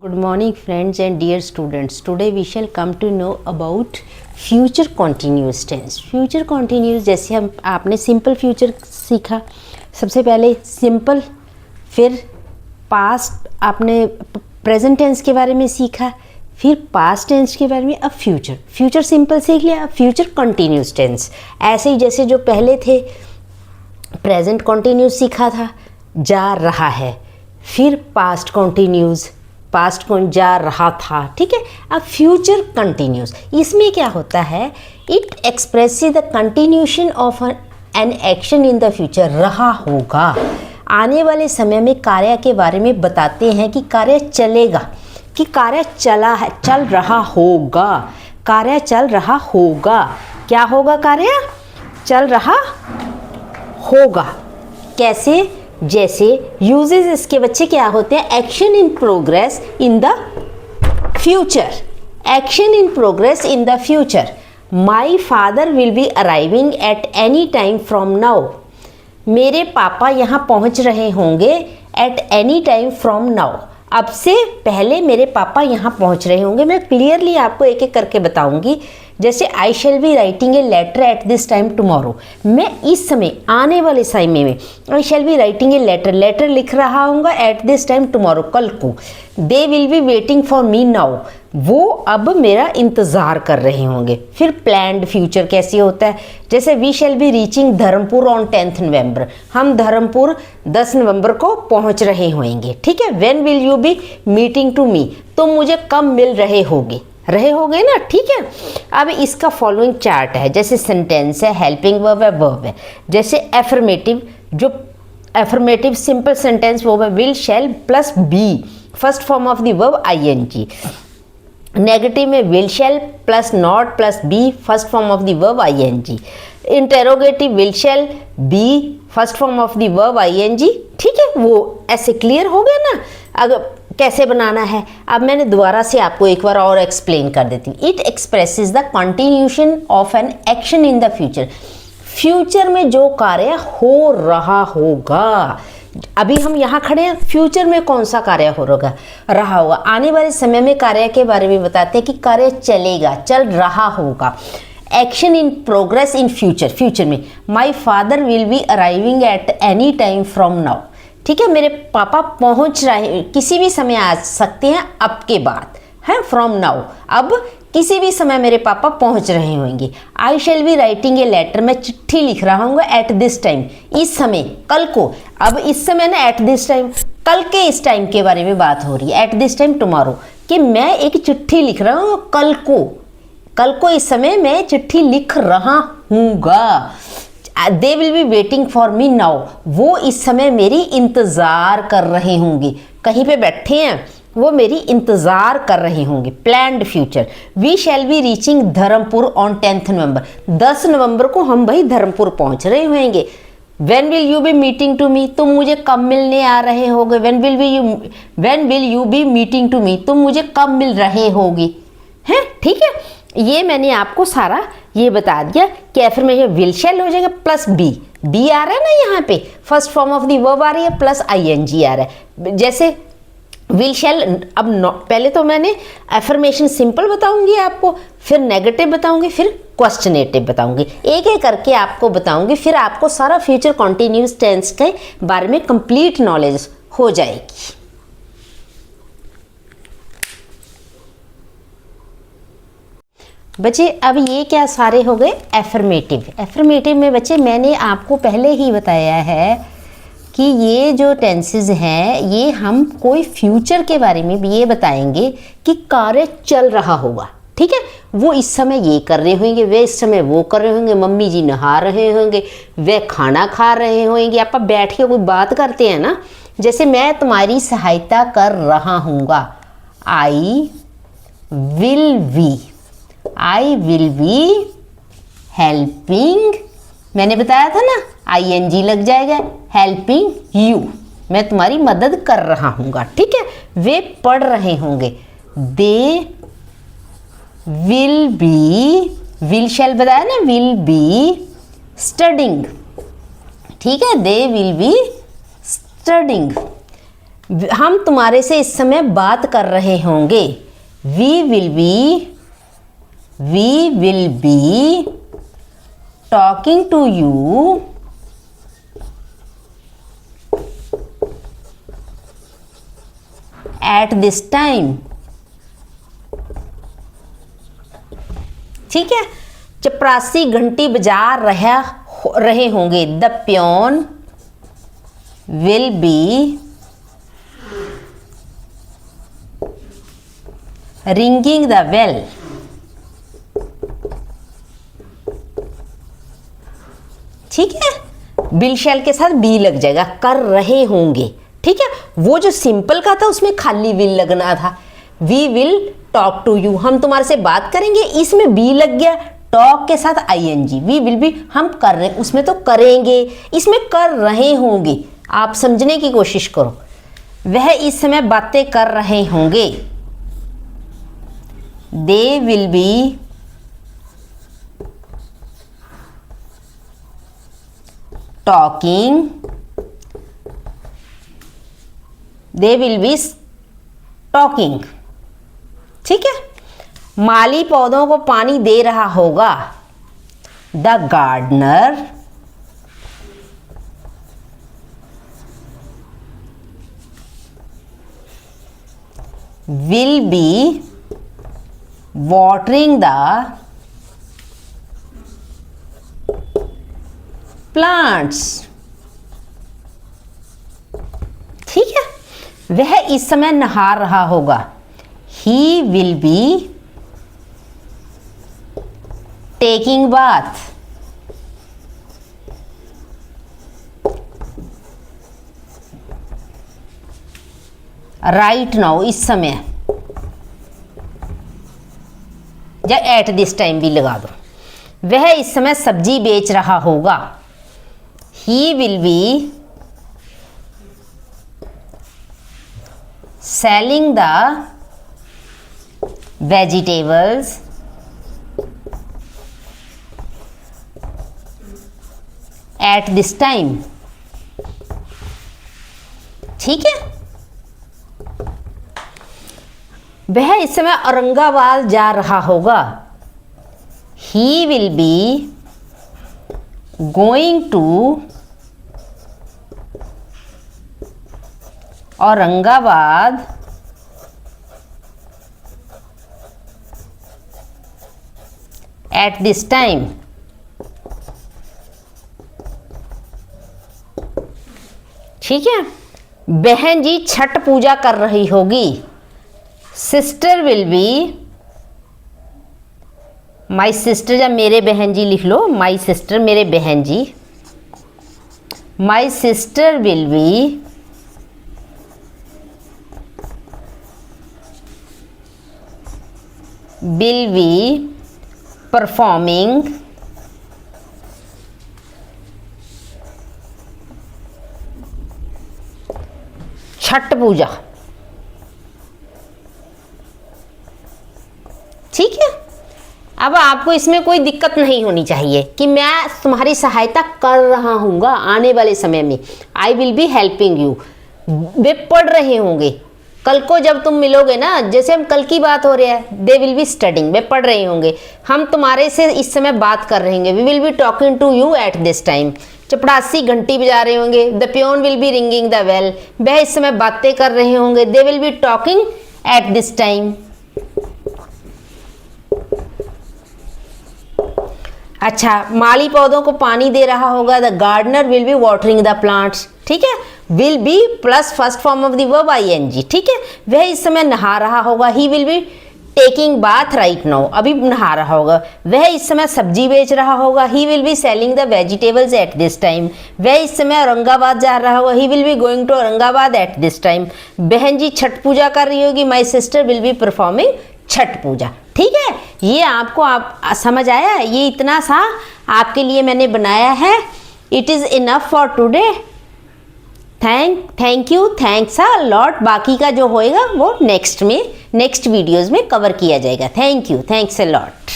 Good morning friends and dear students. Today we shall come to know about future continuous tense. Future continuous जैसे हम आपने simple future सीखा, सबसे पहले simple, फिर पास्ट आपने प्रेजेंट टेंस के बारे में सीखा, फिर पास्ट टेंस के बारे में, अब फ्यूचर. फ्यूचर सिंपल सीख लिया, अब फ्यूचर कंटिन्यूस टेंस. ऐसे ही जैसे जो पहले थे प्रेजेंट कंटिन्यूस सीखा था, जा रहा है, फिर पास्ट कंटिन्यूस, पास्ट कौन जा रहा था, ठीक है. अब फ्यूचर कंटिन्यूस, इसमें क्या होता है, it expresses the continuation of an action in the future. रहा होगा, आने वाले समय में कार्य के बारे में बताते हैं कि कार्य चलेगा, कि कार्य चला है, चल रहा होगा, कार्य चल रहा होगा. क्या होगा? कार्य चल रहा होगा. कैसे? जैसे यूजेस इसके बच्चे क्या होते हैं, action in progress in the future. Action in progress in the future. My father will be arriving at any time from now. मेरे पापा यहाँ पहुँच रहे होंगे eight any time from now. अब से पहले मेरे पापा यहाँ पहुँच रहे होंगे. मैं क्लियरली आपको एक एक करके बताऊंगी. जैसे I shall be writing a letter at this time tomorrow. मैं इस समय, आने वाले समय में, I shall be writing a letter, letter लिख रहा हूँगा एट दिस टाइम टुमारो, कल को. They will be waiting for me now. वो अब मेरा इंतज़ार कर रहे होंगे. फिर प्लान्ड फ्यूचर कैसे होता है, जैसे we shall be reaching Dharampur on 10 November. हम धर्मपुर 10 नवंबर को पहुंच रहे होंगे, ठीक है. When will you be meeting to me. तो मुझे कब मिल रहे होगे ना, ठीक है. अब इसका फॉलोइंग चार्ट है. जैसे सेंटेंस है, हेल्पिंग वर्ब है, वर्ब है. जैसे एफर्मेटिव, जो एफर्मेटिव सिंपल सेंटेंस वो है will shall plus be, first form of the verb I N G. Negative में will shall plus not plus be, first form of the verb I N G. Interrogative will shall be, first form of the verb I N G, ठीक है. वो ऐसे clear हो गया ना. अगर कैसे बनाना है, अब मैंने दोबारा से आपको एक बार और एक्सप्लेन कर देती हूँ. It expresses the continuation of an action in the future. Future में जो कार्य हो रहा होगा, अभी हम यहाँ खड़े हैं, फ्यूचर में कौन सा कार्य हो रहा होगा. आने वाले समय में कार्य के बारे में बताते हैं कि कार्य चलेगा, चल रहा होगा. Action in progress in future. Future में my father will be arriving at any time from now, ठीक है. मेरे पापा पहुंच रहे, किसी भी समय आ सकते हैं अब के बाद, है फ्रॉम नाउ. अब किसी भी समय मेरे पापा पहुंच रहे होंगे. I shall be writing a letter, मैं चिट्ठी लिख रहा हूँ एट दिस टाइम, इस समय, कल को. अब इस समय ना, एट दिस टाइम, कल के इस टाइम के बारे में बात हो रही है. एट दिस टाइम टुमारो, कि मैं एक चिट्ठी लिख रहा हूँ कल को, कल को इस समय मैं चिट्ठी लिख रहा हूँगा. They will be waiting for me now, वो इस समय मेरी इंतज़ार कर रहे होंगे, कहीं पे बैठे हैं, वो मेरी इंतज़ार कर रहे होंगे. Planned future. We shall be reaching Dharampur on 10 November. 10 नवंबर को हम भाई धर्मपुर पहुंच रहे होंगे. When will you be meeting to me, तुम मुझे कब मिलने आ रहे होगे. When will you be meeting to me, तुम मुझे कब मिल रहे होगे, हैं, ठीक है. ये मैंने आपको सारा ये बता दिया कि एफर्मेटिव विल शैल हो जाएगा प्लस बी. बी आ रहा है ना यहाँ पे, first form of the verb आ रही है, प्लस आईएनजी आ रहा है. जैसे विल शैल, अब पहले तो मैंने एफर्मेशन सिंपल बताऊंगी आपको, फिर नेगेटिव बताऊंगी, फिर क्वेश्चनेटिव बताऊंगी, एक एक करके आपको बताऊंगी. फिर आपको सारा फ्यूचर कॉन्टिन्यूस टेंस के बारे में कंप्लीट नॉलेज हो जाएगी. बच्चे अब ये क्या सारे हो गए एफर्मेटिव. एफर्मेटिव में बच्चे मैंने आपको पहले ही बताया है कि ये जो टेंसेस हैं, ये हम कोई फ्यूचर के बारे में भी ये बताएंगे कि कार्य चल रहा होगा, ठीक है. वो इस समय ये कर रहे होंगे, वे इस समय वो कर रहे होंगे, मम्मी जी नहा रहे होंगे, वे खाना खा रहे होंगे. आप बैठ के कोई बात करते हैं ना, जैसे मैं तुम्हारी सहायता कर रहा हूँगा, आई विल बी हेल्पिंग, मैंने बताया था ना, आईएनजी लग जाएगा. हेल्पिंग यू, मैं तुम्हारी मदद कर रहा हूँगा, ठीक है. वे पढ़ रहे होंगे, they will be, will shall बताया ना, विल बी स्टडिंग, ठीक है. They will be studying. हम तुम्हारे से इस समय बात कर रहे होंगे। We will be talking to you at this time. ठीक है, चपरासी घंटी बजा रहे होंगे। The peon will be ringing the bell. ठीक है, बिल शैल के साथ बी लग जाएगा, कर रहे होंगे। ठीक है, वो जो सिंपल का था उसमें खाली विल लगना था। We will talk to you, हम तुम्हारे से बात करेंगे, इसमें बी लग गया, टॉक के साथ आईएनजी। वी विल बी, हम कर रहे, उसमें तो करेंगे, इसमें कर रहे होंगे। आप समझने की कोशिश करो। वह इस समय बातें कर रहे होंगे। They will be talking, they will be talking. ठीक है, माली पौधों को पानी दे रहा होगा। The gardener will be watering the plants। ठीक है, वह इस समय नहा रहा होगा। He will be taking bath। right now, इस समय, या एट दिस टाइम भी लगा दो। वह इस समय सब्जी बेच रहा होगा। He will be selling the vegetables at this time. ठीक है, वह इस समय औरंगाबाद जा रहा होगा। He will be going to Aurangabad at this time. ठीक है, बहन जी छठ पूजा कर रही होगी। Sister will be, my sister, या मेरे बहन जी लिख लो, माई सिस्टर, मेरे बहन जी। My sister will be performing Chhath Puja. ठीक है, अब आपको इसमें कोई दिक्कत नहीं होनी चाहिए कि मैं तुम्हारी सहायता कर रहा हूँगा आने वाले समय में। I will be helping you. वे पढ़ रहे होंगे। कल को जब तुम मिलोगे ना, जैसे हम कल की बात हो रही है, दे विल बी स्टडिंग, वे पढ़ रहे होंगे। हम तुम्हारे से इस समय बात कर रहे होंगे। We will be talking to you at this time. चपड़ासी घंटी बजा रहे होंगे। The peon will be ringing the bell, वह इस समय बातें कर रहे होंगे। They will be talking at this time. अच्छा, माली पौधों को पानी दे रहा होगा। The gardener will be watering the plants. ठीक है, will be plus first form of the verb I N G. ठीक है, वह इस समय नहा रहा होगा। He will be taking bath right now, अभी नहा रहा होगा। वह इस समय सब्जी बेच रहा होगा। He will be selling the vegetables at this time. वह इस समय औरंगाबाद जा रहा होगा। He will be going to Aurangabad at this time. बहन जी छठ पूजा कर रही होगी। My sister will be performing Chhath Puja. ठीक है, ये आपको आप समझ आया। ये इतना सा आपके लिए मैंने बनाया है। It is enough for today. Thank you, thanks a lot. बाकी का जो होएगा वो नेक्स्ट वीडियोज़ में कवर किया जाएगा। Thank you, thanks a lot.